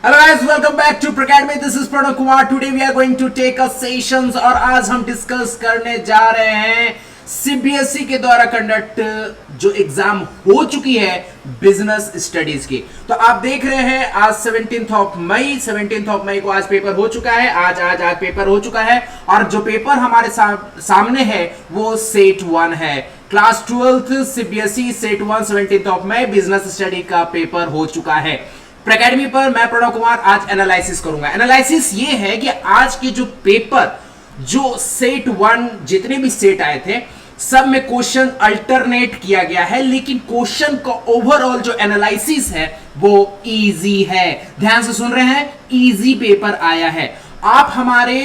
Hello guys, welcome back to Academy. This is Pranav Kumar. Today we are going to take a sessions और आज हम discuss करने जा रहे हैं सीबीएसई के द्वारा कंडक्ट जो एग्जाम हो चुकी है बिजनेस स्टडीज की। तो आप देख रहे हैं आज 17 मई को आज पेपर हो चुका है। आज पेपर हो चुका है और जो पेपर हमारे सामने है वो सेट 1 है। क्लास 12th सीबीएसई सेट 1 17 मई बिजनेस स्टडी का पेपर हो चुका है। अकेडमी पर मैं प्रणव कुमार आज एनालिसिस करूंगा। एनालिसिस ये है कि आज के जो पेपर जो सेट 1 जितने भी सेट आए थे सब में क्वेश्चन अल्टरनेट किया गया है, लेकिन क्वेश्चन का ओवरऑल जो एनालिसिस है वो इजी है। ध्यान से सुन रहे हैं, इजी पेपर आया है। आप हमारे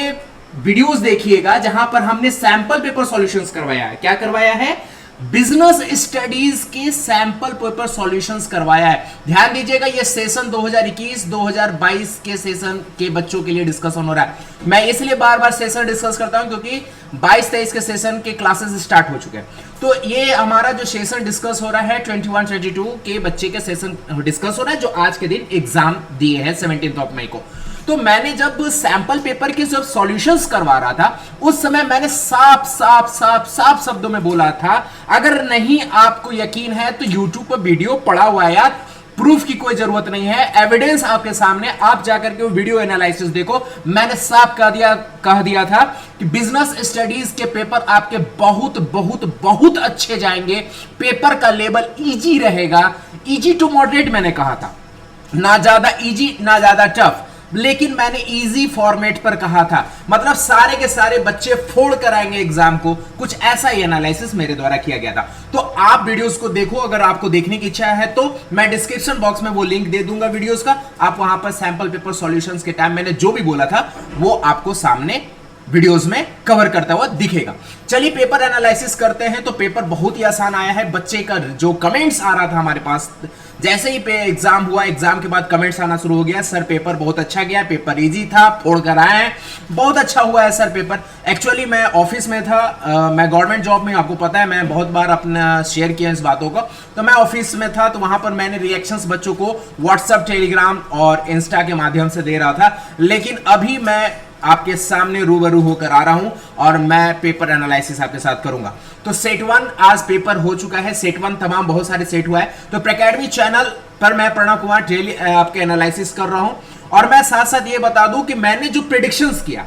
वीडियोस देखिएगा जहां पर हमने सैंपल पेपर सॉल्यूशंस करवाया है। क्या करवाया है? बिजनेस स्टडीज के सैंपल पेपर सॉल्यूशंस करवाया है। ध्यान दीजिएगा, ये सेशन 2021-2022 के सेशन के बच्चों के लिए डिस्कशन हो रहा है। मैं इसलिए बार बार सेशन डिस्कस करता हूं क्योंकि 22-23 के सेशन के क्लासेस स्टार्ट हो चुके हैं। तो ये हमारा जो सेशन डिस्कस हो रहा है 21-22 के बच्चे के सेशन डिस्कस हो रहा है जो आज के दिन एग्जाम दिए हैं 17 मई को। तो मैंने जब सैंपल पेपर के जब सॉल्यूशंस करवा रहा था उस समय मैंने साफ शब्दों में बोला था, अगर नहीं आपको यकीन है तो YouTube पर वीडियो पड़ा हुआ है यार, प्रूफ की कोई जरूरत नहीं है, एविडेंस आपके सामने, आप जाकर के वो वीडियो एनालिसिस देखो। मैंने साफ कह दिया था कि बिजनेस स्टडीज के पेपर आपके बहुत बहुत बहुत अच्छे जाएंगे। पेपर का लेवल इजी रहेगा, इजी टू मॉडरेट मैंने कहा था, ना ज्यादा इजी ना ज्यादा टफ, लेकिन मैंने इजी फॉर्मेट पर कहा था। मतलब सारे के सारे बच्चे फोड़ कर आएंगे एग्जाम को, कुछ ऐसा ही एनालिसिस मेरे द्वारा किया गया था। तो आप वीडियोस को देखो, अगर आपको देखने की इच्छा है तो मैं डिस्क्रिप्शन बॉक्स में वो लिंक दे दूंगा वीडियोस का। आप वहां पर सैंपल पेपर सॉल्यूशंस के टाइम मैंने जो भी बोला था वो आपको सामने वीडियोस में कवर करता हुआ दिखेगा। चलिए पेपर एनालिसिस करते हैं। तो पेपर बहुत ही आसान आया है। बच्चे का जो कमेंट्स आ रहा था हमारे पास, जैसे ही एग्जाम हुआ, एग्जाम के बाद कमेंट्स आना शुरू हो गया, सर पेपर बहुत अच्छा गया, पेपर इजी था, फोड़ कर आए हैं, बहुत अच्छा हुआ है सर पेपर। एक्चुअली मैं ऑफिस में था, मैं गवर्नमेंट जॉब में, आपको पता है मैं बहुत बार अपना शेयर किया इस बातों को। तो मैं ऑफिस में था तो वहां पर मैंने रिएक्शंस बच्चों को व्हाट्सएप, टेलीग्राम और इंस्टा के माध्यम से दे रहा था, लेकिन अभी मैं आपके सामने रूबरू होकर आ रहा हूं और मैं पेपर एनालिसिस आपके साथ करूंगा। तो सेट 1 आज पेपर हो चुका है। सेट 1 तमाम बहुत सारे सेट हुआ है। तो अकेडमी चैनल पर मैं प्रणव कुमार डेली आपके एनालिसिस कर रहा हूं और मैं साथ साथ ये बता दूं कि मैंने जो प्रेडिक्शंस किया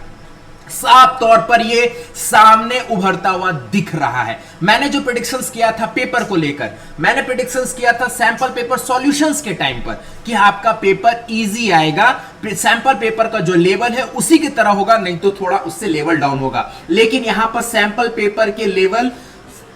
साफ तौर पर ये सामने उभरता हुआ दिख रहा है। मैंने जो प्रेडिक्शंस किया था पेपर को लेकर, मैंने प्रेडिक्शंस किया था सैंपल पेपर सॉल्यूशंस के टाइम पर कि आपका पेपर इजी आएगा, सैंपल पेपर का जो लेवल है उसी की तरह होगा, नहीं तो थोड़ा उससे लेवल डाउन होगा। लेकिन यहां पर सैंपल पेपर के लेवल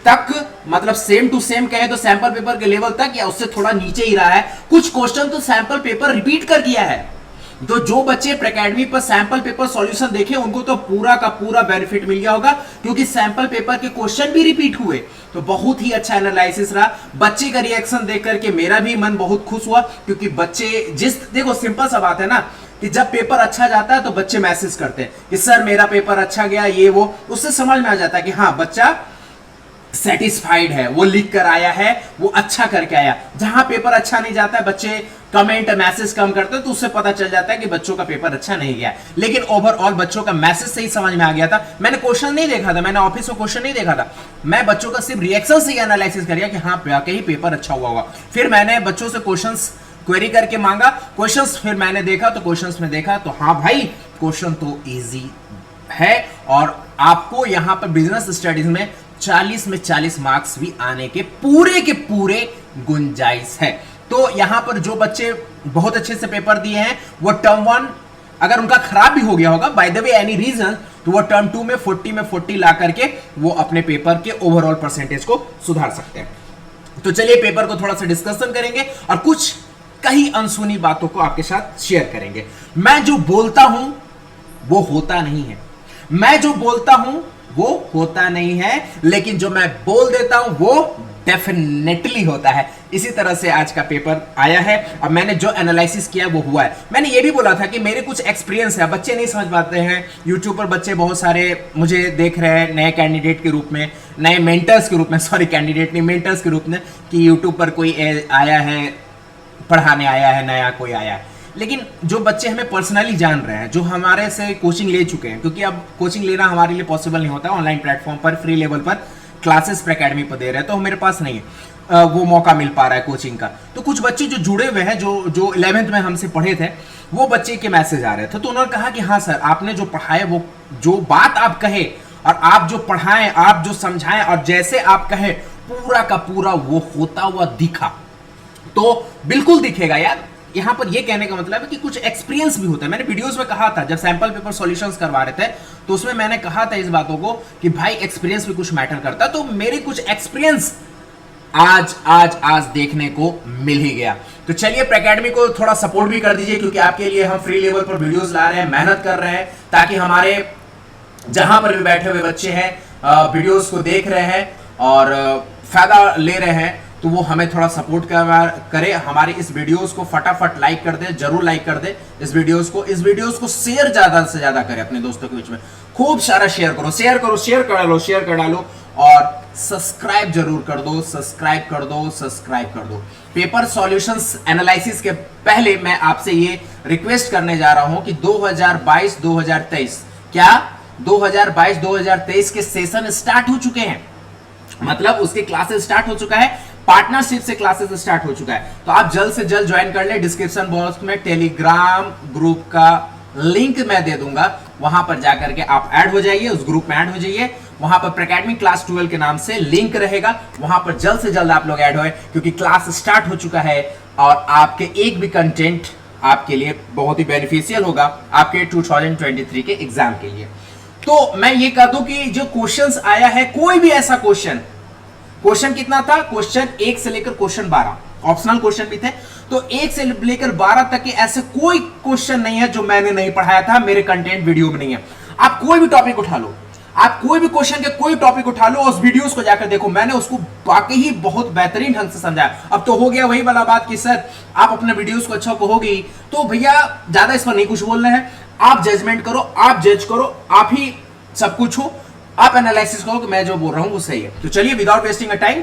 तक, मतलब सेम टू सेम कहे तो सैंपल पेपर के लेवल तक या उससे थोड़ा नीचे ही रहा है। कुछ क्वेश्चन तो सैंपल पेपर रिपीट कर दिया है। तो जो बच्चे अकेडमी पर सैंपल पेपर सॉल्यूशन देखे उनको तो पूरा का पूरा बेनिफिट मिल गया होगा, क्योंकि सैंपल पेपर के क्वेश्चन भी रिपीट हुए। तो बहुत ही अच्छा एनालिसिस रहा। बच्चे का रिएक्शन देख करके मेरा भी मन बहुत खुश हुआ, क्योंकि बच्चे देखो सिंपल सा बात है ना कि जब पेपर अच्छा जाता है तो बच्चे मैसेज करते हैं कि सर मेरा पेपर अच्छा गया, ये वो, उससे समझ में आ जाता है कि हाँ बच्चा सेटिस्फाइड है, वो लिख कर आया है, वो अच्छा करके आया। जहां पेपर अच्छा नहीं जाता है बच्चे कमेंट मैसेज कम करते हैं, तो उससे पता चल जाता है कि बच्चों का पेपर अच्छा नहीं गया। लेकिन ओवरऑल बच्चों का मैसेज से ही समझ में आ गया था। मैंने क्वेश्चन नहीं देखा था, मैंने ऑफिस में क्वेश्चन नहीं देखा था, मैं बच्चों का सिर्फ रिएक्शन से ही एनालिसिस कर कि हाँ कहीं पेपर अच्छा हुआ होगा। फिर मैंने बच्चों से क्वेश्चंस क्वेरी करके मांगा, क्वेश्चंस फिर मैंने देखा तो क्वेश्चंस में देखा तो हाँ भाई क्वेश्चन तो इजी है और आपको यहां पर बिजनेस स्टडीज में 40 में 40 मार्क्स भी आने के पूरे गुंजाइश है। तो यहां पर जो बच्चे बहुत अच्छे से पेपर दिए हैं वो टर्म 1 अगर उनका खराब भी हो गया होगा by the way any reason, तो वो टर्म 2 में 40 ला करके वो अपने पेपर के ओवरऑल परसेंटेज को सुधार सकते हैं। तो चलिए पेपर को थोड़ा सा डिस्कशन करेंगे और कुछ कई अनसुनी बातों को आपके साथ शेयर करेंगे। मैं जो बोलता हूं वो होता नहीं है, मैं जो बोलता हूं वो होता नहीं है, लेकिन जो मैं बोल देता हूं वो डेफिनेटली होता है। इसी तरह से आज का पेपर आया है और मैंने जो एनालिसिस किया वो हुआ है। मैंने ये भी बोला था कि मेरे कुछ एक्सपीरियंस है, बच्चे नहीं समझ पाते हैं। यूट्यूब पर बच्चे बहुत सारे मुझे देख रहे हैं नए कैंडिडेट के रूप में, नए मेंटर्स के रूप में, सॉरी कैंडिडेट नहीं मेंटर्स के रूप में, कि यूट्यूब पर कोई आया है पढ़ाने, आया है नया कोई आया है। लेकिन जो बच्चे हमें पर्सनली जान रहे हैं, जो हमारे से कोचिंग ले चुके हैं, क्योंकि अब कोचिंग लेना हमारे लिए पॉसिबल नहीं होता, ऑनलाइन प्लेटफॉर्म पर फ्री लेवल पर क्लासेस पर अकेडमी पर दे रहे हैं, तो मेरे पास नहीं है वो मौका मिल पा रहा है कोचिंग का। तो कुछ बच्चे जो जुड़े हुए हैं, जो 11th में हमसे पढ़े थे, वो बच्चे के मैसेज आ रहे थे, तो उन्होंने कहा कि हाँ सर, आपने जो पढ़ाया, वो जो बात आप कहे और आप जो पढ़ाएं, आप जो समझाएं और जैसे आप कहें, पूरा का पूरा वो होता हुआ दिखा। तो बिल्कुल दिखेगा यार, यहां पर ये कहने का मतलब है कि कुछ एक्सपीरियंस भी होता है। मैंने वीडियोस में कहा था, जब सैंपल पेपर सॉल्यूशंस करवा रहे थे, तो उसमें मैंने कहा था इस बातों को कि भाई एक्सपीरियंस भी कुछ मैटर करता है। तो मेरे कुछ एक्सपीरियंस आज देखने को मिल ही गया। तो चलिए अकेडमी को थोड़ा सपोर्ट भी कर दीजिए, क्योंकि आपके लिए हम फ्री लेवल पर वीडियोस ला रहे हैं, मेहनत कर रहे हैं, ताकि हमारे जहां पर भी बैठे हुए बच्चे हैं, वीडियोस को देख रहे हैं और फायदा ले रहे हैं, तो वो हमें थोड़ा सपोर्ट करे। हमारे इस वीडियोस को फटाफट लाइक कर दे, जरूर लाइक कर दे इस वीडियोस को शेयर ज्यादा से ज्यादा करें अपने दोस्तों के बीच में, खूब सारा शेयर करो, शेयर कर डालो और सब्सक्राइब जरूर कर दो। पेपर सॉल्यूशंस एनालिसिस के पहले मैं आपसे ये रिक्वेस्ट करने जा रहा हूं कि 2022-2023 क्या 2022-2023 के सेशन स्टार्ट हो चुके हैं, मतलब उसके क्लासेस स्टार्ट हो चुका है, पार्टनरशिप से क्लासेस स्टार्ट हो चुका है। तो आप जल्द से जल्द ज्वाइन कर ले। डिस्क्रिप्शन बॉक्स में टेलीग्राम ग्रुप का लिंक मैं दे दूंगा, वहां पर जाकर के आप ऐड हो जाइए, उस ग्रुप में ऐड हो जाइए। वहां पर अकेडमी क्लास 12 के नाम से लिंक रहेगा, वहां पर जल्द से जल्द आप लोग ऐड होए, क्योंकि क्लास स्टार्ट हो चुका है और आपके एक भी कंटेंट आपके लिए बहुत ही बेनिफिशियल होगा आपके 2023 के एग्जाम के लिए। तो मैं ये कह दूं कि जो क्वेश्चंस आया है, कोई भी ऐसा क्वेश्चन कितना था, क्वेश्चन 1 से लेकर क्वेश्चन 12 ऑप्शनल क्वेश्चन भी थे, तो 1 से लेकर 12 तक के ऐसे कोई क्वेश्चन नहीं है जो मैंने नहीं पढ़ाया था, मेरे कंटेंट वीडियो में नहीं है। आप कोई भी टॉपिक उठा लो, आप कोई भी क्वेश्चन के कोई टॉपिक उठा लो, उस वीडियोस को जाकर देखो, मैंने उसको वाकई ही बहुत बेहतरीन ढंग से समझाया। अब तो हो गया वही वाला बात कि सर आप अपने वीडियोस को अच्छा कहोगी, तो भैया ज्यादा इस पर नहीं कुछ बोलना है, आप जजमेंट करो, आप जज करो, आप ही सब कुछ हो, आप एनालिसिस करो कि मैं जो बोल रहा हूं वो सही है। तो चलिए without wasting a time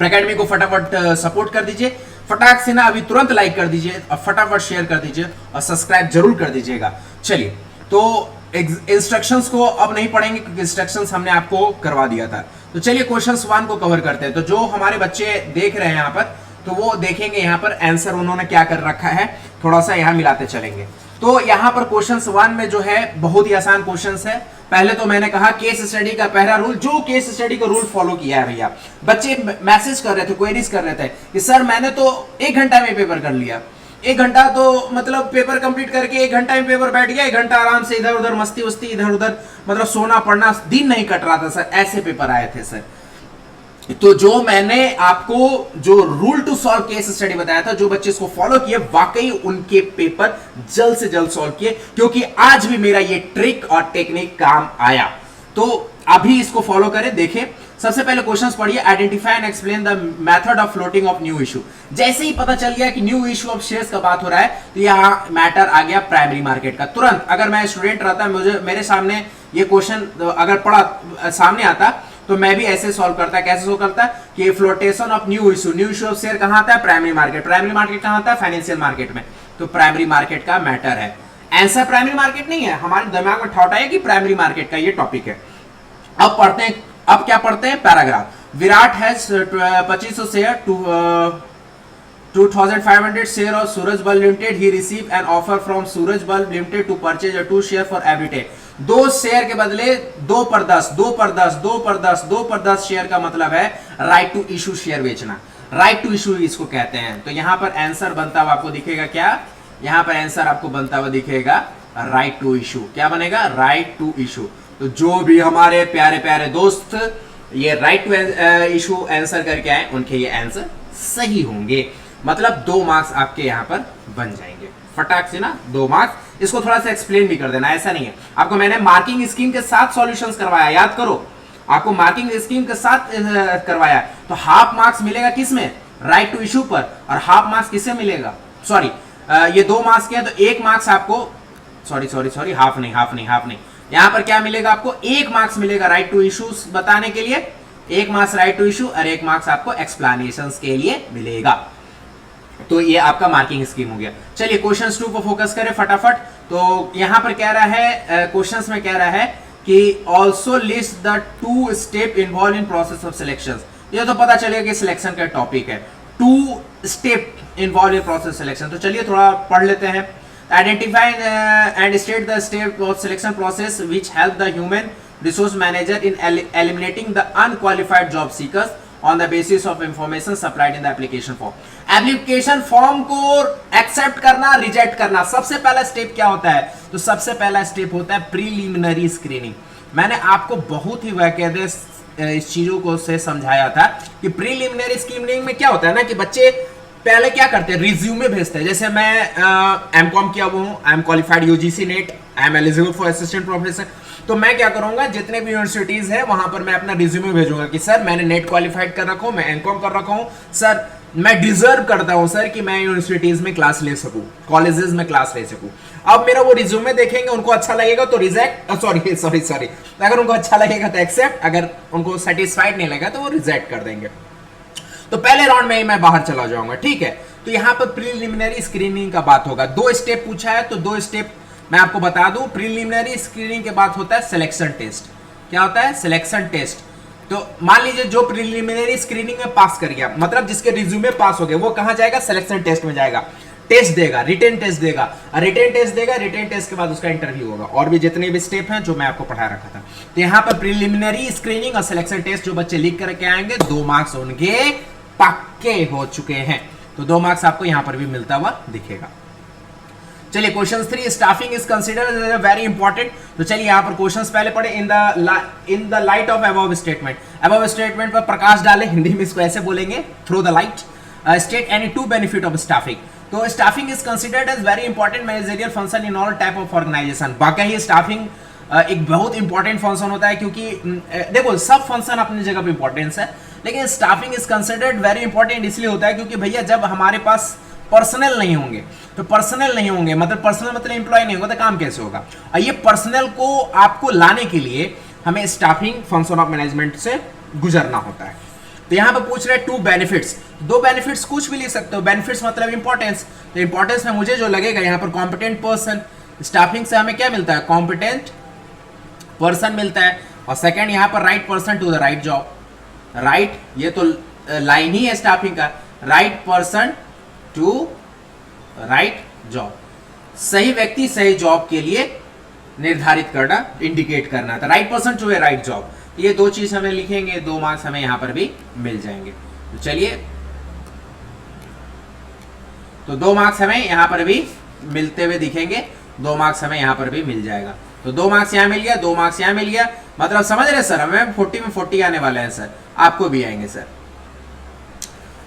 academy को फटाफट सपोर्ट कर दीजिए, फटाक से ना अभी तुरंत लाइक कर दीजिए और फटाफट शेयर कर दीजिए और सब्सक्राइब जरूर कर दीजिएगा। चलिए, तो इंस्ट्रक्शंस को अब नहीं पढ़ेंगे, क्योंकि इंस्ट्रक्शंस हमने आपको करवा दिया था। तो चलिए क्वेश्चन 1 को कवर करते हैं। तो जो हमारे बच्चे देख रहे हैं यहाँ पर, तो वो देखेंगे यहाँ पर आंसर उन्होंने क्या कर रखा है, थोड़ा सा यहाँ मिलाते चलेंगे। तो यहाँ पर क्वेश्चन 1 में जो है बहुत ही आसान क्वेश्चन है। पहले तो मैंने कहा केस स्टडी का पहला रूल, जो केस स्टडी का रूल फॉलो किया है भैया। बच्चे मैसेज कर रहे थे, क्वेरीज कर रहे थे कि सर मैंने तो 1 घंटा में पेपर कर लिया, 1 घंटा तो मतलब पेपर कंप्लीट करके 1 घंटा में पेपर बैठ गया, 1 घंटा आराम से इधर उधर मस्ती वस्ती, इधर उधर मतलब सोना पढ़ना, दिन नहीं कट रहा था सर, ऐसे पेपर आए थे सर। तो जो मैंने आपको जो rule to solve case study बताया था, जो बच्चे इसको फॉलो किए, वाकई उनके पेपर जल्द से जल्द सॉल्व किए, क्योंकि आज भी मेरा ये ट्रिक और टेक्निक काम आया। तो अभी इसको फॉलो करें, देखें। सबसे पहले क्वेश्चंस पढ़िए। Identify and explain the method of floating of new issue. जैसे ही पता चल गया कि न्यू इशू ऑफ शेयर्स का बात हो रहा है, तो यहाँ मैटर आ गया प्राइमरी मार्केट का। तुरंत अगर मैं स्टूडेंट रहता, मेरे सामने ये क्वेश्चन अगर पढ़ा सामने आता, तो मैं भी ऐसे सॉल्व करता। कैसे सॉल्व करता कि flotation of new issue of share कहां आता है, प्राइमरी मार्केट। प्राइमरी मार्केट कहां आता है, फाइनेंशियल मार्केट में। तो प्राइमरी मार्केट का मैटर है, आंसर प्राइमरी मार्केट नहीं है। हमारे दिमाग में थॉट आया कि प्राइमरी मार्केट का ये टॉपिक है। अब पढ़ते हैं, अब क्या पढ़ते हैं, paragraph. Virat has 2500 share to 2500 share of Suraj Bulb Limited. He received an offer from Suraj Bulb Limited to purchase a 2 share for every day. 2 share के बदले 2 पर 10, 2 पर 10, 2 पर 10, 2 पर 10 शेयर का मतलब है राइट टू इशू शेयर बेचना। राइट टू इशू इसको कहते हैं। तो यहाँ पर आंसर बनता हुआ आपको दिखेगा क्या, यहाँ पर आंसर आपको बनता हुआ दिखेगा राइट टू इशू। क्या बनेगा, राइट टू इशू। तो जो भी हमारे प्यारे प्यारे दोस्त ये राइट टू इशू आंसर करके आए, उनके ये आंसर सही होंगे। मतलब 2 मार्क्स आपके यहाँ पर बन जाएंगे फटाक से ना, 2 मार्क्स। इसको थोड़ा सा एक्सप्लेन भी कर देना, ऐसा नहीं है। आपको मैंने मार्किंग स्कीम के साथ सॉल्यूशंस करवाया, याद करो, आपको मार्किंग स्कीम के साथ करवाया। तो हाफ मार्क्स मिलेगा किस में, राइट टू इशू पर, और हाफ मार्क्स किससे मिलेगा, सॉरी ये 2 मार्क्स के हैं, तो 1 मार्क्स आपको, सॉरी हाफ नहीं, यहाँ पर क्या मिलेगा आपको, 1 मार्क्स मिलेगा राइट टू इशू बताने के लिए, 1 मार्क्स राइट टू इशू और 1 मार्क्स आपको एक्सप्लेनेशंस के लिए मिलेगा। तो ये आपका मार्किंग स्कीम हो गया। चलिए क्वेश्चन 2 पर फोकस करें फटाफट। तो यहां पर कह रहा है क्वेश्चंस में कह रहा है कि also list the 2 step involve in process of selection. ये तो पता चलेगा कि सिलेक्शन का टॉपिक है, 2 step involve in process selection. तो चलिए थोड़ा पढ़ लेते हैं। Identify and state the step of selection process which help the human resource manager in eliminating the unqualified job seekers on the basis of information supplied in the application form। Application form को accept करना, reject करना, सबसे पहला step क्या होता है? तो सबसे पहला स्टेप होता है प्रीलिमिनरी स्क्रीनिंग। मैंने आपको बहुत ही वाकायदे इस चीजों को से समझाया था कि प्रीलिमिनरी स्क्रीनिंग में क्या होता है ना कि बच्चे पहले क्या करते हैं, रिज्यूमे भेजते हैं। जैसे मैं एमकॉम किया हुआ हूँ, I am qualified UGC net, I am eligible for assistant professor. तो मैं क्या करूंगा, जितने भी यूनिवर्सिटीज है वहां पर मैं अपना रिज्यूमे भेजूंगा कि सर मैंने नेट क्वालिफाइड कर रखा हूं, मैं एमकॉम कर रखा हूं, सर मैं डिजर्व करता हूं सर कि मैं यूनिवर्सिटीज में क्लास ले सकूं, कॉलेजेस में क्लास ले सकूं। अब मेरा वो रिज्यूमे देखेंगे, उनको अच्छा लगेगा तो रिजेक्ट, सॉरी अगर उनको अच्छा लगेगा तो एक्सेप्ट, अगर उनको सेटिस्फाइड नहीं लगेगा तो वो रिजेक्ट कर देंगे। तो पहले राउंड में ही मैं बाहर चला जाऊंगा, ठीक है। तो यहां पर प्रीलिमिनरी स्क्रीनिंग का बात होगा। 2 स्टेप पूछा है तो 2 स्टेप मैं आपको बता दूं। प्रीलिमिनरी स्क्रीनिंग के बाद होता है सिलेक्शन टेस्ट। क्या होता है? Selection test. तो मान लीजिए जो प्रीलिमिनरी स्क्रीनिंग में पास कर गया, मतलब जिसके रिज्यूमे पास हो गए, वो कहां जाएगा? सिलेक्शन टेस्ट में जाएगा, टेस्ट देगा, रिटेन टेस्ट देगा, रिटेन टेस्ट के बाद उसका इंटरव्यू होगा। और भी जितने भी स्टेप हैं जो मैं आपको पढ़ा रखा था। तो यहां पर प्रीलिमिनरी स्क्रीनिंग और सिलेक्शन टेस्ट जो बच्चे लिख करके आएंगे, 2 मार्क्स उनके पक्के हो चुके हैं। तो 2 मार्क्स आपको यहां पर भी मिलता हुआ दिखेगा। चलिए question 3, staffing is considered very important. तो चलिए यहां पर क्वेश्चंस पहले पढ़े। In the light of above statement, above statement पर प्रकाश डालें, हिंदी में इसको ऐसे बोलेंगे, throw the light. State any 2 benefit of staffing. तो staffing is considered as very important managerial function in all type of organisation. वाकई स्टाफिंग एक बहुत इंपॉर्टेंट फंक्शन होता है, क्योंकि देखो सब फंक्शन अपनी जगह पे इंपॉर्टेंस है, लेकिन staffing is considered very important इसलिए होता है क्योंकि भैया जब हमारे पास पर्सनल नहीं होंगे, तो पर्सनल नहीं होंगे मतलब पर्सनल मतलब एम्प्लॉय नहीं होगा, तो काम कैसे होगा? और ये पर्सनल को आपको लाने के लिए हमें स्टाफिंग फंक्शन ऑफ मैनेजमेंट से गुजरना होता है। तो यहां पर पूछ रहे 2 बेनिफिट्स। 2 बेनिफिट्स कुछ भी लिख सकते हो, बेनिफिट्स मतलब इंपॉर्टेंस। तो इंपॉर्टेंस में मुझे जो लगेगा यहां पर कॉम्पिटेंट पर्सन, स्टाफिंग से हमें क्या मिलता है? कॉम्पिटेंट पर्सन मिलता है। और सेकंड यहां पर right person to the right job. Right, ये तो लाइन ही है स्टाफिंग का, right person to right job. सही व्यक्ति सही जॉब के लिए निर्धारित करना, इंडिकेट करना था, right person to a right job. ये 2 चीज हमें लिखेंगे, 2 मार्क्स हमें यहां पर भी मिल जाएंगे। तो चलिए, तो 2 मार्क्स हमें यहां पर भी मिलते हुए दिखेंगे, 2 मार्क्स हमें यहां पर भी मिल जाएगा। तो 2 मार्क्स यहां मिल गया, 2 मार्क्स यहां मिल गया, मतलब समझ रहे सर, हमें 40 में 40 आने वाले हैं सर, आपको भी आएंगे सर।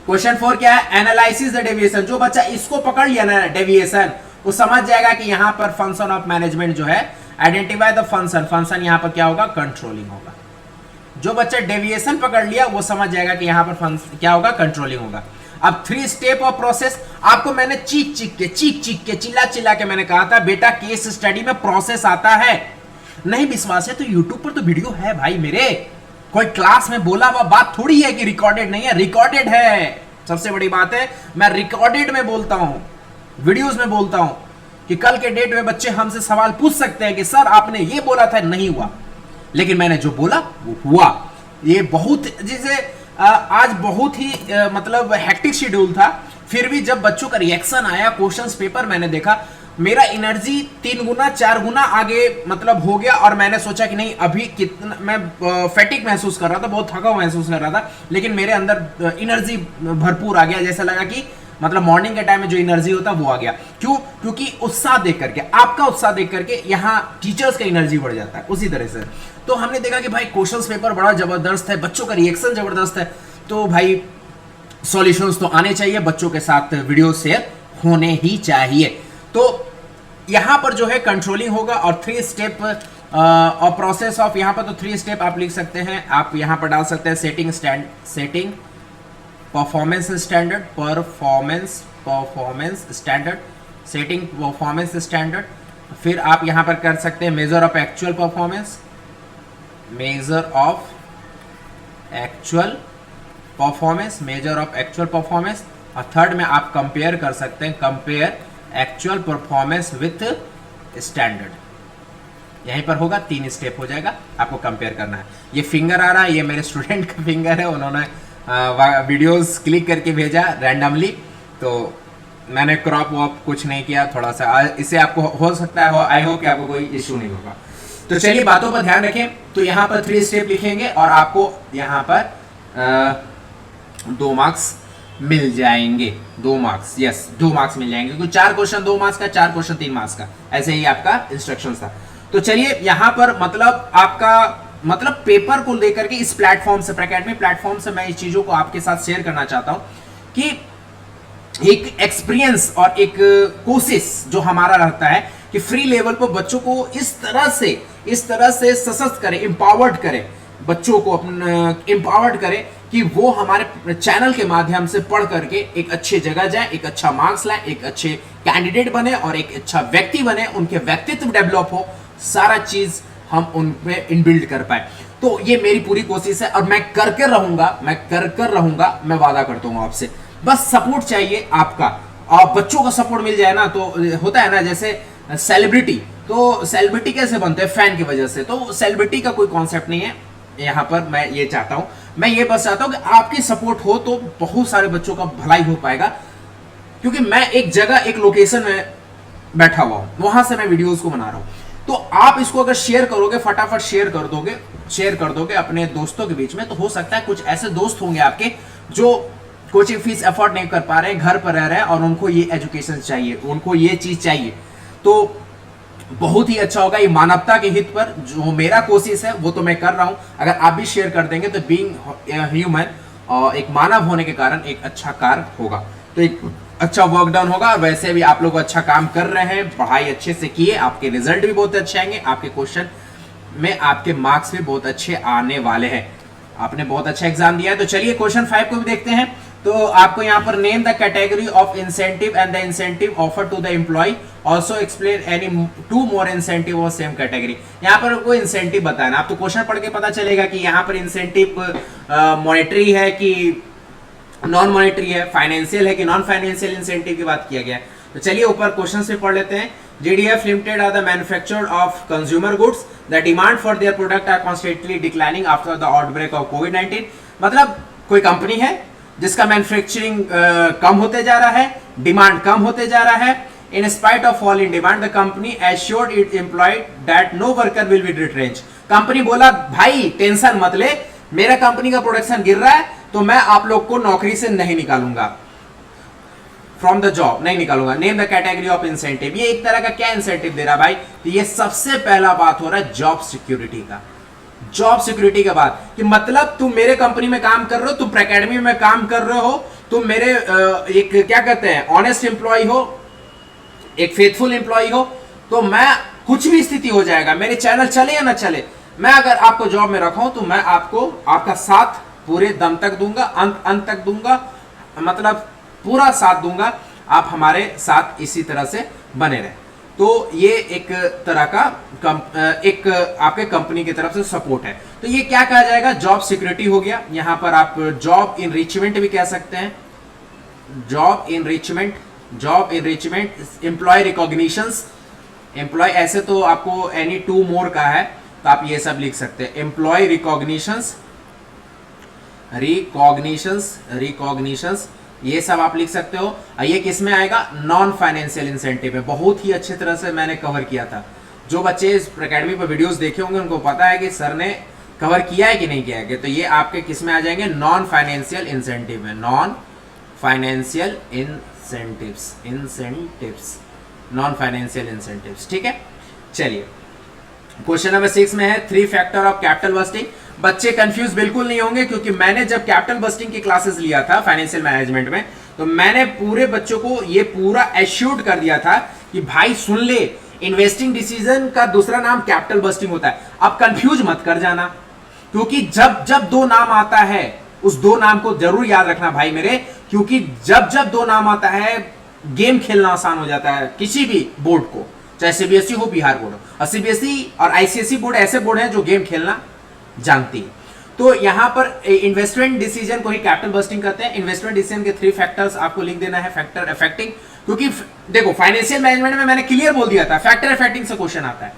क्वेश्चन 4 क्या है? Analysis the deviation. जो बच्चा इसको पकड़ लिया ना डेविएशन, वो समझ जाएगा कि यहां पर फंक्शन ऑफ मैनेजमेंट जो है, आइडेंटिफाई द फंक्शन, फंक्शन यहां पर क्या होगा? कंट्रोलिंग होगा। जो बच्चा डेविएशन पकड़ लिया वो समझ जाएगा कि यहां पर क्या होगा? कंट्रोलिंग होगा। अब 3 स्टेप ऑफ प्रोसेस आपको मैंने चीख के चिल्ला के मैंने कहा था बेटा केस स्टडी में प्रोसेस आता है। नहीं विश्वास है तो यूट्यूब पर तो वीडियो है भाई मेरे, कोई क्लास में बोला हुआ बात थोड़ी है कि रिकॉर्डेड नहीं है, रिकॉर्डेड है। सबसे बड़ी बात है मैं रिकॉर्डेड में बोलता हूं, वीडियोस में बोलता हूं कि कल के डेट में बच्चे हमसे सवाल पूछ सकते हैं कि सर आपने ये बोला था, नहीं हुआ, लेकिन मैंने जो बोला वो हुआ। ये बहुत जैसे आज बहुत ही मतलब हेक्टिक शेड्यूल था, फिर भी जब बच्चों का रिएक्शन आया, क्वेश्चंस पेपर मैंने देखा, मेरा एनर्जी 3 गुना 4 गुना आगे मतलब हो गया। और मैंने सोचा कि नहीं अभी कितना मैं फैटिक महसूस कर रहा था, बहुत थका हुआ महसूस कर रहा था, लेकिन मेरे अंदर एनर्जी भरपूर आ गया। जैसा लगा कि मतलब मॉर्निंग के टाइम में जो एनर्जी होता वो आ गया। क्यों? क्योंकि उत्साह देख करके, आपका उत्साह देख करके यहाँ टीचर्स का एनर्जी बढ़ जाता है। उसी तरह से तो हमने देखा कि भाई क्वेश्चंस पेपर बड़ा जबरदस्त है, बच्चों का रिएक्शन जबरदस्त है, तो भाई सॉल्यूशंस तो आने चाहिए, बच्चों के साथ वीडियो शेयर होने ही चाहिए। तो यहां पर जो है कंट्रोलिंग होगा और 3 स्टेप और प्रोसेस ऑफ, यहां पर तो 3 स्टेप आप लिख सकते हैं, आप यहां पर डाल सकते हैं सेटिंग परफॉर्मेंस स्टैंडर्ड, फिर आप यहां पर कर सकते हैं measure of actual performance, measure of actual performance, और थर्ड में आप कंपेयर कर सकते हैं, compare actual performance with standard. यहीं पर होगा, 3 स्टेप हो जाएगा, आपको कंपेयर करना है। ये फिंगर आ रहा है, ये मेरे स्टूडेंट का फिंगर है, उन्होंने वीडियोस क्लिक करके भेजा रैंडमली, तो मैंने क्रॉप वॉप कुछ नहीं किया, थोड़ा सा इससे आपको हो सकता है, आई होप कि आपको कोई इश्यू नहीं होगा। तो चलिए बातों पर ध्यान रखें। तो यहाँ पर 3 स्टेप लिखेंगे और आपको यहाँ पर 2 मार्क्स मिल जाएंगे, 2 मार्क्स, यस 2 मार्क्स मिल जाएंगे, क्योंकि 4 क्वेश्चन 2 मार्क्स का, 4 क्वेश्चन 3 मार्क्स का, ऐसे ही आपका इंस्ट्रक्शन था। तो चलिए यहाँ पर मतलब आपका मतलब पेपर को लेकर के इस प्लेटफॉर्म से, अकेडमी प्लेटफॉर्म से मैं इस चीजों को आपके साथ शेयर करना चाहता हूं कि एक एक्सपीरियंस और एक कोशिश जो हमारा रहता है कि फ्री लेवल पर बच्चों को इस तरह से सशक्त करें, एम्पावर्ड करें, बच्चों को एम्पावर्ड करें कि वो हमारे चैनल के माध्यम से पढ़ करके एक अच्छी जगह जाए, एक अच्छा मार्क्स लाए, एक अच्छे कैंडिडेट बने और एक अच्छा व्यक्ति बने, उनके व्यक्तित्व डेवलप हो, सारा चीज हम उनमें इनबिल्ड कर पाए। तो ये मेरी पूरी कोशिश है और मैं कर कर रहूंगा, मैं वादा करता हूं आपसे। बस सपोर्ट चाहिए आपका, और बच्चों का सपोर्ट मिल जाए ना, तो होता है ना जैसे सेलिब्रिटी, तो सेलिब्रिटी कैसे बनते हैं? फैन की वजह से। तो सेलिब्रिटी का कोई कॉन्सेप्ट नहीं है यहाँ पर। मैं ये चाहता हूं, मैं ये बस चाहता हूं कि आपकी सपोर्ट हो तो बहुत सारे बच्चों का भलाई हो पाएगा, क्योंकि मैं एक जगह, एक लोकेशन में बैठा हुआ हूं, वहां से मैं वीडियोस को बना रहा हूं। तो आप इसको अगर शेयर करोगे, फटाफट शेयर कर दोगे अपने दोस्तों के बीच में, तो हो सकता है कुछ ऐसे दोस्त होंगे आपके जो कोचिंग फीस अफोर्ड नहीं कर पा रहे हैं, घर पर रह रहे हैं और उनको ये एजुकेशन चाहिए, उनको ये चीज चाहिए। तो बहुत ही अच्छा होगा, ये मानवता के हित पर जो मेरा कोशिश है वो तो मैं कर रहा हूं। अगर आप भी शेयर कर देंगे तो बीइंग ह्यूमन और एक मानव होने के कारण एक अच्छा कार्य होगा, तो एक अच्छा वर्क डाउन होगा। और वैसे भी आप लोग अच्छा काम कर रहे हैं, पढ़ाई अच्छे से किए, आपके रिजल्ट भी बहुत अच्छे आएंगे, आपके क्वेश्चन में आपके मार्क्स भी बहुत अच्छे आने वाले हैं। आपने बहुत अच्छा एग्जाम दिया है। तो चलिए क्वेश्चन 5 को भी देखते हैं। तो आपको यहाँ पर name the category of incentive and the incentive offer to the employ, also explain any 2 more incentive of same category. यहाँ पर कोई इंसेंटिव बताना, आप तो क्वेश्चन पढ़ के पता चलेगा कि यहाँ पर इंसेंटिव मॉनेटरी है कि नॉन मॉनेटरी है, फाइनेंशियल है कि नॉन फाइनेंशियल इंसेंटिव की बात किया गया है। तो चलिए ऊपर क्वेश्चन से पढ़ लेते हैं। JDF Limited are the manufacturer of consumer goods. The demand for their product are constantly declining after the outbreak of COVID-19. मतलब कोई कंपनी है जिसका मैन्युफैक्चरिंग कम होते जा रहा है, डिमांड कम होते जा रहा है। In spite of fall in demand, the company assured its employee that no worker will be retrenched. Company बोला भाई टेंशन मत ले, मेरा कंपनी का प्रोडक्शन गिर रहा है तो मैं आप लोग को नौकरी से नहीं निकालूंगा, फ्रॉम द जॉब नहीं निकालूंगा। Name the category of incentive, ये एक तरह का क्या इंसेंटिव दे रहा भाई? तो ये सबसे पहला बात हो रहा है जॉब सिक्योरिटी का। जॉब सिक्योरिटी के बाद कि मतलब तुम मेरे कंपनी में काम कर रहे हो, तुम एकेडमी में काम कर रहे हो, तुम मेरे एक क्या कहते हैं ऑनेस्ट एम्प्लॉय हो, एक फेथफुल एम्प्लॉय हो, तो मैं कुछ भी स्थिति हो जाएगा, मेरे चैनल चले या ना चले, मैं अगर आपको जॉब में रखूं तो मैं आपको आपका साथ पूरे दम तक दूंगा, अंत तक दूंगा, मतलब पूरा साथ दूंगा, आप हमारे साथ इसी तरह से बने रहे। तो ये एक तरह का एक आपके कंपनी की तरफ से सपोर्ट है। तो ये क्या कहा जाएगा? जॉब सिक्योरिटी हो गया। यहां पर आप जॉब इनरिचमेंट भी कह सकते हैं, job enrichment, employ recognitions, employ ऐसे तो आपको एनी 2 मोर का है तो आप ये सब लिख सकते हैं, एम्प्लॉय रिकॉग्निशंस ये सब आप लिख सकते हो। ये किस में आएगा? नॉन फाइनेंशियल इंसेंटिव में। बहुत ही अच्छी तरह से मैंने कवर किया था, जो बच्चे इस एकेडमी पर वीडियोस देखे होंगे उनको पता है कि सर ने कवर किया है कि नहीं किया है। तो ये आपके किस में आ जाएंगे? नॉन फाइनेंशियल इंसेंटिव में, non financial incentives, non financial incentives. ठीक है, चलिए क्वेश्चन नंबर 6 में है 3 फैक्टर ऑफ कैपिटल बस्टिंग। बच्चे कंफ्यूज बिल्कुल नहीं होंगे, क्योंकि मैंने जब कैपिटल बस्टिंग की क्लासेस लिया था फाइनेंशियल मैनेजमेंट में, तो मैंने पूरे बच्चों को ये पूरा एश्योर्ड कर दिया था कि भाई सुन ले, इन्वेस्टिंग डिसीजन का दूसरा नाम कैपिटल बस्टिंग होता है। अब कंफ्यूज मत कर जाना, क्योंकि जब जब 2 नाम आता है उस 2 नाम को जरूर याद रखना भाई मेरे, क्योंकि जब जब 2 नाम आता है गेम खेलना आसान हो जाता है किसी भी बोर्ड को, चाहे सीबीएसई हो, बिहार बोर्ड हो। और सीबीएसई और आईसीएसई बोर्ड ऐसे बोर्ड हैं जो गेम खेलना जानती है। तो यहां पर इन्वेस्टमेंट डिसीजन को ही कैपिटल बस्टिंग कहते हैं। इन्वेस्टमेंट डिसीजन के 3 फैक्टर्स आपको लिख देना है, फैक्टर अफेक्टिंग, क्योंकि देखो फाइनेंशियल मैनेजमेंट में मैंने क्लियर बोल दिया था फैक्टर अफेक्टिंग से क्वेश्चन आता है।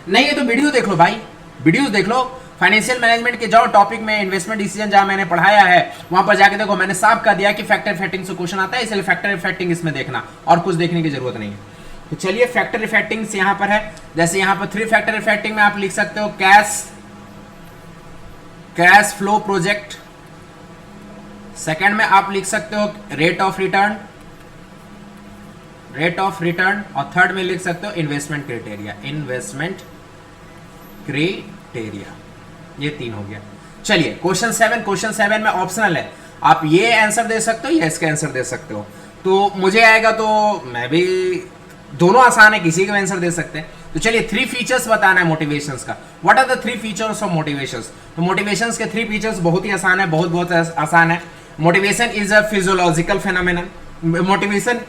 नहीं है तो वीडियो देख लो भाई, वीडियोस देख लो, फाइनेंशियल मैनेजमेंट के जो टॉपिक में इन्वेस्टमेंट डिसीजन जहां मैंने पढ़ाया है वहां पर जाके देखो, मैंने साफ कर दिया कि फैक्टर अफेक्टिंग से क्वेश्चन आता है, इसलिए फैक्टर अफेक्टिंग इसमें देखना, और कुछ देखने की जरूरत नहीं है। तो चलिए फैक्टर इफेक्टिंग यहां पर है, जैसे यहां पर 3 फैक्टर इफेक्टिंग में आप लिख सकते हो कैश फ्लो प्रोजेक्ट, सेकंड में आप लिख सकते हो रेट ऑफ रिटर्न, और थर्ड में लिख सकते हो इन्वेस्टमेंट क्राइटेरिया। ये 3 हो गया। चलिए क्वेश्चन 7 में ऑप्शनल है, आप ये आंसर दे सकते हो या इसका आंसर दे सकते हो। तो मुझे आएगा तो मैं भी, दोनों आसान है, किसी का आंसर दे सकते हैं। तो चलिए 3 फीचर्स बताना है मोटिवेशंस का। What are the 3 features of motivations? तो मोटिवेशंस के 3 फीचर्स बहुत ही आसान है, बहुत आसान है। Motivation is a physiological phenomenon, motivation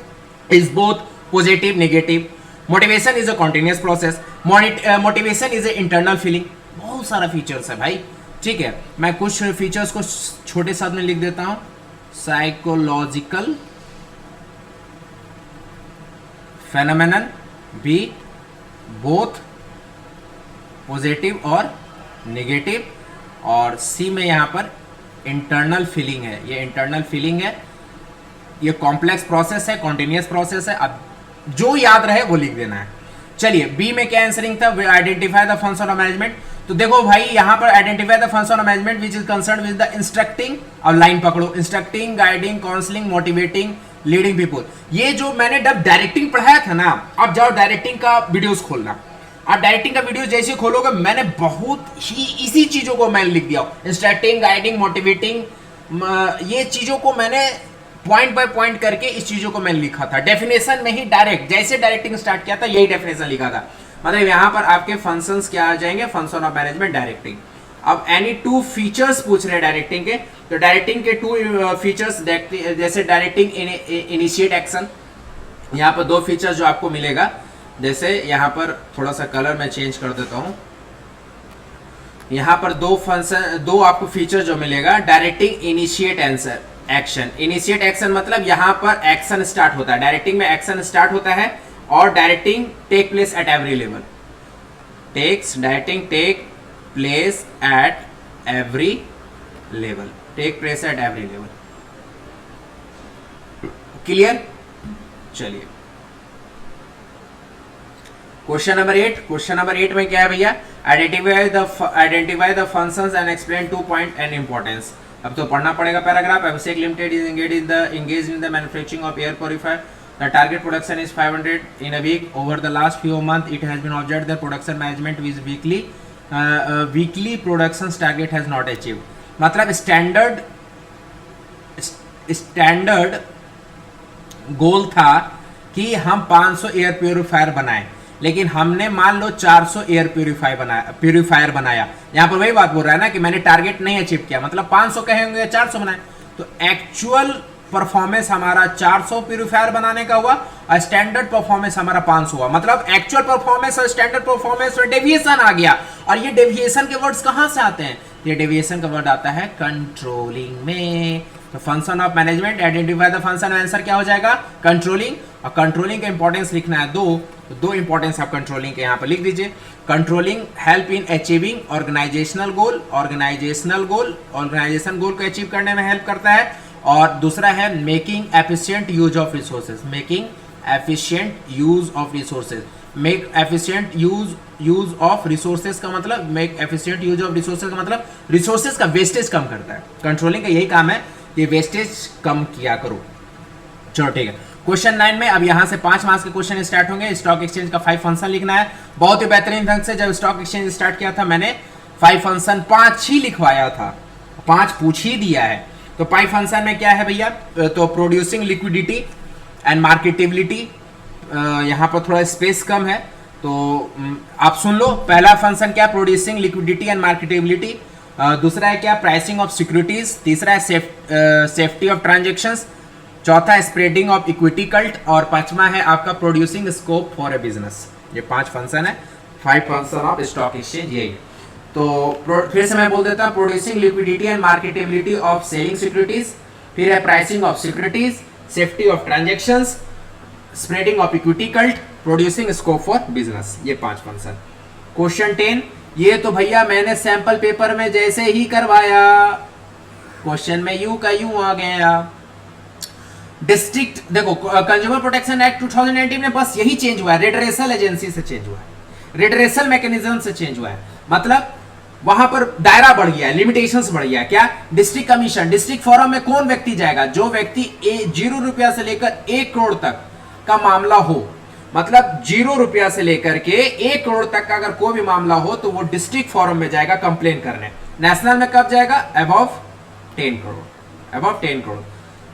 is both positive negative, motivation is a continuous process, motivation is a internal feeling. बहुत सारा फीचर्स है भाई, ठीक है। मैं कुछ फीचर्स को छोटे साथ में लिख देता हूं। Psychological phenomenon B both positive और नेगेटिव, और सी में यहां पर इंटरनल फीलिंग है। ये इंटरनल फीलिंग है, ये कॉम्प्लेक्स प्रोसेस है, कॉन्टिन्यूअस प्रोसेस है। अब जो याद रहे वो लिख देना है। चलिए बी में क्या आंसरिंग था? Identify the function of management. तो देखो भाई यहां पर identify the function of management which is concern with the instructing, अब लाइन पकड़ो, instructing, guiding, counselling, motivating, leading people. ये जो मैंने जब डायरेक्टिंग पढ़ाया था ना, अब जाओ डायरेक्टिंग का वीडियोस खोलना। आप डायरेक्टिंग का वीडियो जैसे खोलोगे, मैंने बहुत ही इसी चीजों को मैंने लिख दिया, इंस्ट्रक्टिंग, गाइडिंग, मोटिवेटिंग, ये चीजों को मैंने पॉइंट बाय पॉइंट करके इस चीजों को मैंने लिखा था। डेफिनेशन में ही डायरेक्ट, जैसे डायरेक्टिंग स्टार्ट किया था यही डेफिनेशन लिखा था। मतलब यहां पर आपके फंक्शंस क्या आ जाएंगे? Function of management, directing. अब एनी 2 फीचर्स पूछ रहे हैं डायरेक्टिंग के, तो डायरेक्टिंग के 2 फीचर्स जैसे डायरेक्टिंग इनिशिएट एक्शन, यहां पर 2 फीचर्स जो आपको मिलेगा। जैसे यहां पर थोड़ा सा कलर मैं चेंज कर देता हूं, यहां पर 2 आपको फीचर जो मिलेगा, directing initiate action. Initiate action मतलब यहां पर एक्शन स्टार्ट होता है, डायरेक्टिंग में एक्शन स्टार्ट होता है, और directing take place at every level, directing take place at every level, clear? चलिए क्वेश्चन नंबर 8 में क्या है भैया? Identify the functions and explain 2 point and importance. अब तो पढ़ना पड़ेगा paragraph. Abhishek limited is engaged in the manufacturing of air purifier. The target production is 500 in a week. Over the last few months, it has been observed that production management with weekly production target has not achieved. मतलब standard गोल था कि हम 500 air purifier बनाएं, लेकिन हमने मान लो 400 air purifier बनाया। यहां पर वही बात बोल रहा है ना कि मैंने टारगेट नहीं अचीव किया, मतलब 500 कहेंगे 400 बनाए। तो एक्चुअल परफॉर्मेंस हमारा 400 प्यूरिफायर बनाने का हुआ और स्टैंडर्ड परफॉर्मेंस हमारा 500 हुआ। मतलब एक्चुअल परफॉर्मेंस और स्टैंडर्ड परफॉर्मेंस में डेविएशन आ गया। और ये डेविएशन के वर्ड्स कहां से आते हैं? ये डेविएशन का वर्ड आता है कंट्रोलिंग में। तो function of management, identify the function, answer क्या हो जाएगा? कंट्रोलिंग। और कंट्रोलिंग का इंपॉर्टेंस लिखना है 2, तो 2 इंपॉर्टेंस आप कंट्रोलिंग के यहां पर लिख दीजिए। Controlling help in achieving organisational goal, organisation goal को अचीव करने में हेल्प करता है। और दूसरा है making efficient use of resources, make efficient use of resources का मतलब रिसोर्सेज का वेस्टेज कम करता है। कंट्रोलिंग का यही काम है, ये वेस्टेज कम किया करो। चलो ठीक है, क्वेश्चन 9 में अब यहां से 5 मार्क्स के क्वेश्चन स्टार्ट होंगे। स्टॉक एक्सचेंज का 5 फंक्शन लिखना है। बहुत ही बेहतरीन ढंग से जब स्टॉक एक्सचेंज स्टार्ट किया था मैंने 5 फंक्शन 5 ही लिखवाया था, 5 पूछ ही दिया है। तो 5 फंक्शन में क्या है भैया? तो प्रोड्यूसिंग लिक्विडिटी एंड मार्केटेबिलिटी, यहां पर थोड़ा स्पेस कम है तो आप सुन लो। पहला फंक्शन क्या? Producing liquidity and marketability. दूसरा है क्या? Pricing of securities. तीसरा है सेफ्टी ऑफ ट्रांजेक्शंस। चौथा है स्प्रेडिंग ऑफ इक्विटी कल्ट। और पांचवा है आपका producing scope for a business. ये 5 फंक्शन है, 5 फंक्शन ऑफ स्टॉक एक्सचेंज यही। तो फिर से मैं बोल देता हूँ, producing liquidity and marketability of selling securities, फिर है pricing of securities, safety of transactions, spreading of equity cult, producing scope for business, ये 5 फंक्शन। क्वेश्चन 10, ये तो भैया मैंने सैंपल पेपर में जैसे ही करवाया, क्वेश्चन में यू का यू आ गया। डिस्ट्रिक्ट देखो, कंज्यूमर प्रोटेक्शन एक्ट 2019 में बस यही चेंज हुआ है, रेडरेसल एजेंसी से चेंज हुआ है, रेडरेसल मैकेनिज्म से चेंज हुआ है, मतलब वहां पर दायरा बढ़ गया है, लिमिटेशंस बढ़ गया है। क्या? डिस्ट्रिक्ट कमीशन, डिस्ट्रिक्ट फोरम में कौन व्यक्ति जाएगा? जो व्यक्ति 0 रुपया से लेकर 1 करोड़ तक का मामला हो, मतलब 0 रुपया से लेकर के 1 करोड़ तक का अगर कोई भी मामला हो तो वो डिस्ट्रिक्ट फोरम में जाएगा कंप्लेन करने। नेशनल में कब जाएगा? Above 10 crore, above 10 crore.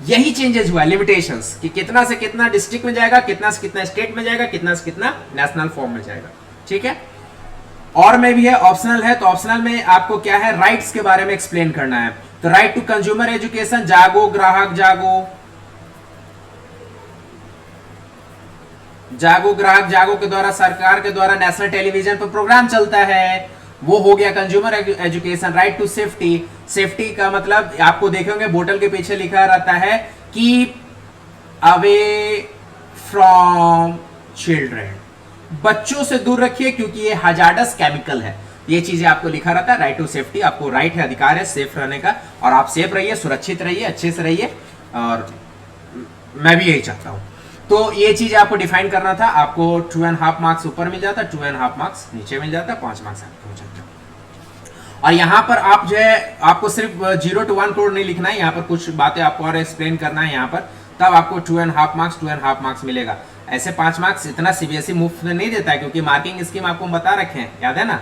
यही चेंजेस हुआ, लिमिटेशंस, कि कितना से कितना डिस्ट्रिक्ट में जाएगा, कितना से कितना स्टेट में जाएगा, कितना से कितना नेशनल फॉर्म में जाएगा। ठीक है। और में भी है, ऑप्शनल है, तो ऑप्शनल में आपको क्या है, राइट्स के बारे में एक्सप्लेन करना है। तो राइट टू कंज्यूमर एजुकेशन, जागो ग्राहक जागो, जागो ग्राहक जागो के द्वारा सरकार के द्वारा नेशनल टेलीविजन पर प्रोग्राम चलता है, वो हो गया consumer education. Right to safety, safety का मतलब आपको देखेंगे बोतल के पीछे लिखा रहता है कीप अवे फ्रॉम चिल्ड्रन, बच्चों से दूर रखिए क्योंकि ये हजार्डस केमिकल है, ये चीजें आपको लिखा रहता है। राइट टू सेफ्टी, आपको राइट है, अधिकार है सेफ रहने का, और आप सेफ रहिए, सुरक्षित रहिए, अच्छे से रहिए, और मैं भी यही चाहता हूं। तो ये चीज आपको डिफाइन करना था। आपको 2.5 मार्क्स ऊपर मिल जाता, 2.5 मार्क्स नीचे मिल जाता, 5 मार्क्स आपको हो जाता। और यहाँ पर आप जो है, आपको सिर्फ 0 to 1 करोड़ नहीं लिखना है, यहाँ पर कुछ बातें आपको और एक्सप्लेन करना है यहाँ पर, तब आपको 2.5 मार्क्स मिलेगा। ऐसे 5 मार्क्स इतना सीबीएसई मुफ्त में नहीं देता है, क्योंकि मार्किंग स्कीम आपको बता रखे हैं, याद है ना।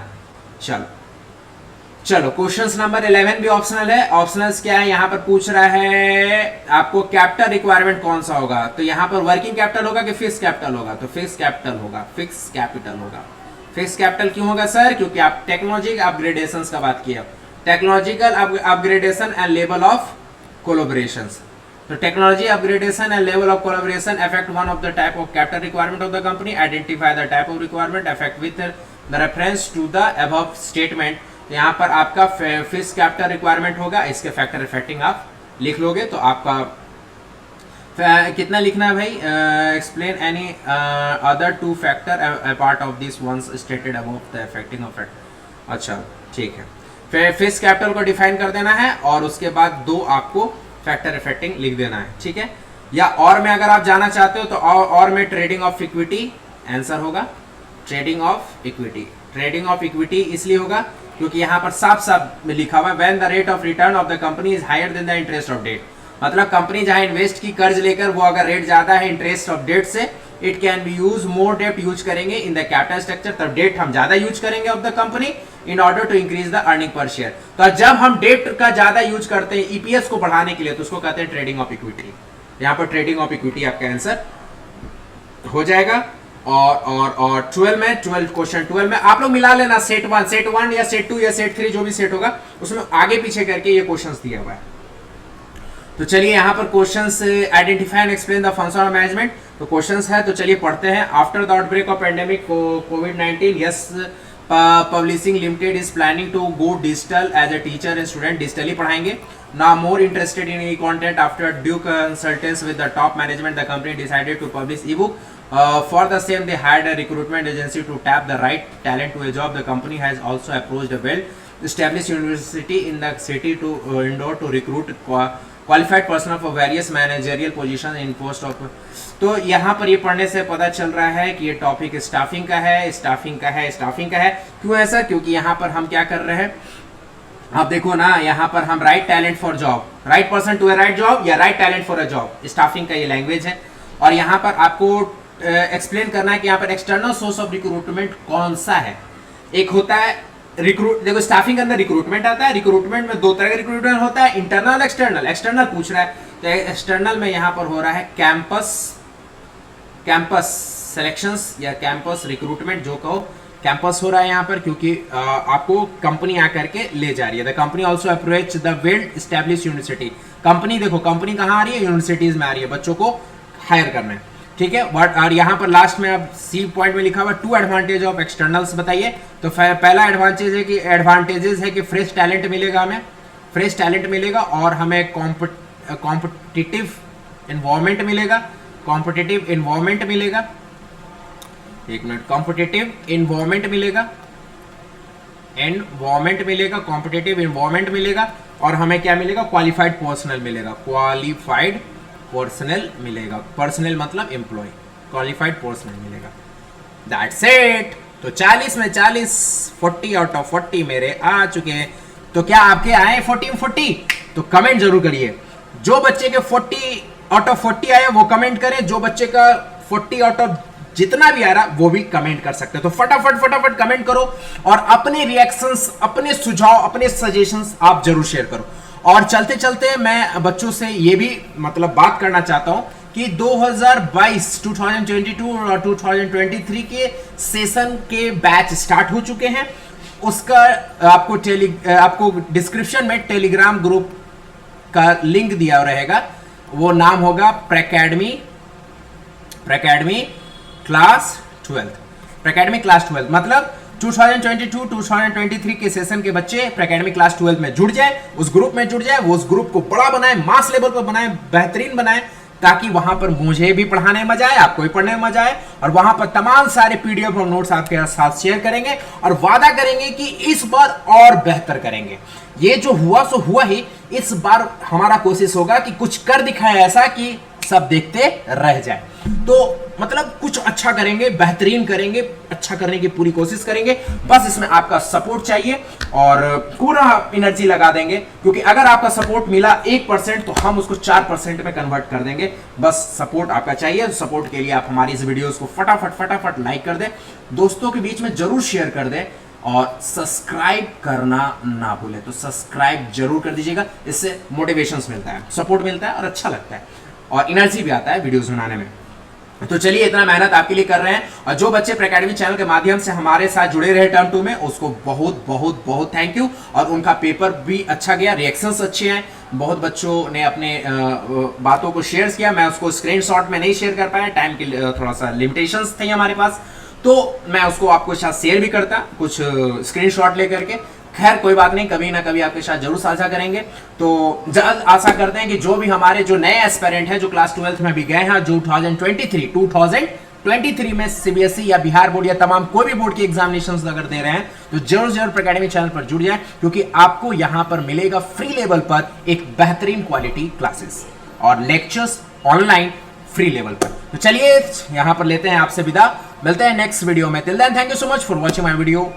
चलो क्वेश्चन नंबर 11 भी ऑप्शनल है। ऑप्शनल्स क्या है, यहाँ पर पूछ रहा है आपको कैपिटल रिक्वायरमेंट कौन सा होगा, तो यहाँ पर वर्किंग कैपिटल होगा कि फिक्स कैपिटल होगा, तो फिक्स कैपिटल होगा, फिक्स कैपिटल होगा। फिक्स कैपिटल क्यों होगा सर? क्योंकि आप टेक्नोलॉजी अपग्रेडेशन का बात किया, technological upgradation and level of collaboration. तो technology upgradation and level of collaboration affect one of the type of capital requirement of the company, identify the type of requirement affect with the reference to the above statement. यहाँ पर आपका fix capital requirement होगा, इसके factor affecting आप लिख लोगे तो आपका कितना लिखना है भाई, explain any other 2 factor apart of this ones stated above the effecting of it. अच्छा ठीक है, फिर फिक्स कैपिटल को डिफाइन कर देना है, और उसके बाद 2 आपको फैक्टर इफेक्टिंग लिख देना है। ठीक है, या और में अगर आप जाना चाहते हो तो और में ट्रेडिंग ऑफ इक्विटी आंसर होगा, trading of equity. Trading of equity इसलिए होगा क्योंकि यहाँ पर साफ साफ लिखा हुआ है when the rate of return of the company is higher than the interest of debt, मतलब कंपनी जहां इन्वेस्ट की कर्ज लेकर वो अगर रेट ज्यादा है इंटरेस्ट ऑफ डेट से, it can be use more debt use करेंगे इन द कैपिटल स्ट्रक्चर, तब डेट हम ज्यादा यूज करेंगे of the company in order to increase the earning per share. तो जब हम डेट का ज्यादा यूज करते हैं ईपीएस को बढ़ाने के लिए तो उसको कहते हैं ट्रेडिंग ऑफ इक्विटी। यहाँ पर ट्रेडिंग ऑफ इक्विटी आपका आंसर हो जाएगा। और 12 में क्वेश्चन 12 में आप लोग मिला लेना सेट 1 या सेट 2 या सेट 3 जो भी सेट होगा उसमें आगे पीछे करके ये क्वेश्चंस दिया हुआ है। तो चलिए यहाँ पर questions identify and explain the function of management, तो क्वेश्चंस है तो चलिए पढ़ते हैं। After the outbreak of pandemic कोविड-19 yes publishing limited is planning to go digital as a teacher and student, digitally पढ़ाएंगे। Now more interested in e-content after due consultants with the top management, the company decided to publish ebook. For the same, they hired a recruitment agency to tap the right talent to a job. The company has also approached a well-established university in the city to Indore to recruit qualified personnel for various managerial positions in post of। तो यहाँ पर ये पढ़ने से पता चल रहा है कि ये टॉपिक स्टाफिंग का है, स्टाफिंग का है, स्टाफिंग का है। क्यों ऐसा? क्योंकि यहाँ पर हम क्या कर रहे हैं, आप देखो ना, यहाँ पर हम right talent for job, right person to a right job या right talent for a job, staffing का ये लैंग्वेज है। और यहाँ पर आपको एक्सप्लेन करना है कि यहाँ पर एक्सटर्नल सोर्स ऑफ रिक्रूटमेंट कौन सा है। एक होता है रिक्रूट, देखो स्टाफिंग के अंदर रिक्रूटमेंट आता है, रिक्रूटमेंट में 2 तरह का रिक्रूटमेंट होता है, इंटरनल एक्सटर्नल। एक्सटर्नल पूछ रहा है तो एक्सटर्नल में यहाँ पर हो रहा है कैंपस सिलेक्शंस या कैंपस रिक्रूटमेंट, जो कहो कैंपस हो रहा है यहाँ पर, क्योंकि आपको कंपनी आकर के ले जा रही है। The company also approach the well established university. Company देखो, कंपनी कहाँ आ रही है, यूनिवर्सिटीज में आ रही है, बच्चों को हायर करना है। ठीक है। बट और यहाँ पर लास्ट में अब सी पॉइंट में लिखा हुआ 2 एडवांटेज ऑफ एक्सटर्नल्स बताइए। तो पहला एडवांटेजेस है कि फ्रेश टैलेंट मिलेगा, हमें फ्रेश टैलेंट मिलेगा और हमें कॉम्पिटिटिव इन्वायरमेंट मिलेगा, कॉम्पिटिटिव इन्वायरमेंट मिलेगा, एक मिनट, कॉम्पिटिटिव इन्वायरमेंट मिलेगा, एनवायरमेंट मिलेगा, कॉम्पिटिटिव इन्वायरमेंट मिलेगा और हमें क्या मिलेगा, क्वालिफाइड पर्सनल मिलेगा, क्वालिफाइड पर्सनल मिलेगा, पर्सनल मतलब एम्प्लॉय, क्वालिफाइड पर्सनल मिलेगा। That's it. तो 40 में 40, 40 आउट ऑफ 40 मेरे आ चुके हैं। तो क्या आपके आए 40? तो कमेंट जरूर करिए। जो बच्चे के 40 आउट ऑफ 40 आए वो कमेंट करें, जो बच्चे का 40 आउट ऑफ जितना भी आ रहा वो भी कमेंट कर सकते हैं। तो फटाफट कमेंट करो और अपने रिएक्शंस, अपने सुझाव, अपने सजेशंस आप जरूर शेयर करो। और चलते चलते मैं बच्चों से ये भी मतलब बात करना चाहता हूं कि 2022 और 2023 के सेशन के बैच स्टार्ट हो चुके हैं। उसका आपको डिस्क्रिप्शन में टेलीग्राम ग्रुप का लिंक दिया रहेगा, वो नाम होगा प्रैकेडमी क्लास 12। मतलब 2022-2023 के सेशन के बच्चे प्रैकेडमी क्लास 12 में जुड़ जाए, उस ग्रुप में जुड़ जाए, वो उस ग्रुप को बड़ा बनाए, मास लेवल पर बनाए, बेहतरीन बनाए, ताकि वहां पर मुझे भी पढ़ाने में मजा आए, आपको भी पढ़ने में मजा आए। और वहां पर तमाम सारे पीडीएफ और नोट्स आपके साथ शेयर करेंगे और वादा करेंगे कि इस बार और बेहतर करेंगे। ये जो हुआ सो हुआ ही, इस बार हमारा कोशिश होगा कि कुछ कर दिखाए ऐसा कि सब देखते रह जाए। तो मतलब कुछ अच्छा करेंगे, बेहतरीन करेंगे, अच्छा करने की पूरी कोशिश करेंगे। बस इसमें आपका सपोर्ट चाहिए और पूरा एनर्जी लगा देंगे, क्योंकि अगर आपका सपोर्ट मिला 1% तो हम उसको 4% में कन्वर्ट कर देंगे। बस सपोर्ट आपका चाहिए। सपोर्ट के लिए आप हमारी इस वीडियोस को फटाफट लाइक कर दें, दोस्तों के बीच में जरूर शेयर कर दें और सब्सक्राइब करना ना भूलें। तो सब्सक्राइब जरूर कर दीजिएगा, इससे मोटिवेशन मिलता है, सपोर्ट मिलता है और अच्छा लगता है और एनर्जी भी आता है वीडियोस बनाने में। तो चलिए, इतना मेहनत आपके लिए कर रहे हैं और जो बच्चे प्रैकेडमी चैनल के माध्यम से हमारे साथ जुड़े रहे टर्म 2 में, उसको बहुत थैंक यू। और उनका पेपर भी अच्छा गया, रिएक्शंस अच्छे हैं, बहुत बच्चों ने अपने बातों को शेयर किया। मैं उसको स्क्रीनशॉट में नहीं शेयर कर पाया, टाइम की थोड़ा सा लिमिटेशंस थी हमारे पास, तो मैं उसको आपको साथ शेयर भी करता कुछ स्क्रीनशॉट लेकर के। खैर कोई बात नहीं, कभी ना कभी आपके साथ जरूर साझा करेंगे। तो जल्द आशा करते हैं कि जो भी हमारे जो नए एस्पिरेंट हैं, जो क्लास 12 में भी गए हैं, जो 2023 में सीबीएसई या बिहार बोर्ड या तमाम कोई भी बोर्ड के एग्जामिनेशंस अगर दे रहे हैं, तो जरूर प्रैकेडमी चैनल पर जुड़ जाएं, क्योंकि आपको यहां पर मिलेगा फ्री लेवल पर एक बेहतरीन क्वालिटी क्लासेस और लेक्चर्स ऑनलाइन फ्री लेवल पर। तो चलिए यहां पर लेते हैं आपसे विदा, मिलते हैं नेक्स्ट वीडियो में। Till then thank you so much for watching my video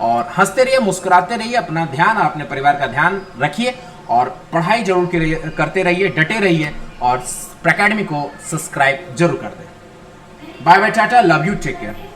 और हंसते रहिए, मुस्कुराते रहिए, अपना ध्यान और अपने परिवार का ध्यान रखिए और पढ़ाई जरूर करते रहिए, डटे रहिए और प्रैकेडमी को सब्सक्राइब जरूर कर दें। Bye bye, tata, love you, take care.